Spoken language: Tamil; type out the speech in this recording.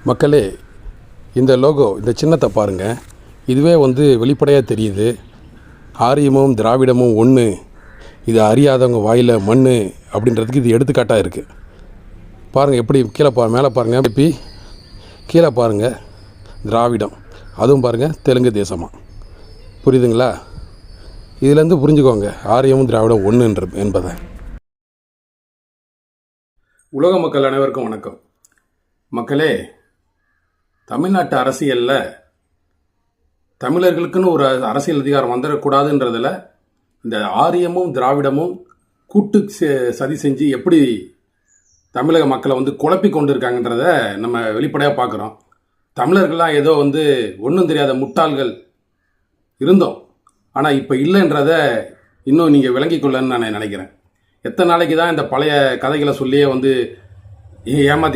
மக்களே, இந்த லோகோ, இந்த சின்னத்தை பாருங்கள். இதுவே வெளிப்படையாக தெரியுது. ஆரியமும் திராவிடமும் ஒன்று, இது அறியாதவங்க வாயில் மண் அப்படின்றதுக்கு இது எடுத்துக்காட்டாக இருக்குது. பாருங்கள் எப்படி கீழே மேலே பாருங்கள், எப்படி கீழே பாருங்கள் திராவிடம், அதுவும் பாருங்கள் தெலுங்கு தேசமாக. புரியுதுங்களா? இதுலேருந்து புரிஞ்சுக்கோங்க ஆரியமும் திராவிடம் ஒன்று என்பதை. உலக மக்கள் அனைவருக்கும் வணக்கம். மக்களே, தமிழ்நாட்டு அரசியலில் தமிழர்களுக்குன்னு ஒரு அரசியல் அதிகாரம் வந்துடக்கூடாதுன்றதில் இந்த ஆரியமும் திராவிடமும் கூட்டு சதி செஞ்சு எப்படி தமிழக மக்களை குழப்பி கொண்டு இருக்காங்கன்றத நம்ம வெளிப்படையாக பார்க்குறோம். தமிழர்கள்லாம் ஏதோ ஒன்றும் தெரியாத முட்டாள்கள் இருந்தோம், ஆனால் இப்போ இல்லைன்றத இன்னும் நீங்கள் விளங்கி கொள்ளன்னு நான் நினைக்கிறேன். எத்தனை நாளைக்கு தான் இந்த பழைய கதைகளை சொல்லியே ஏமாற்றி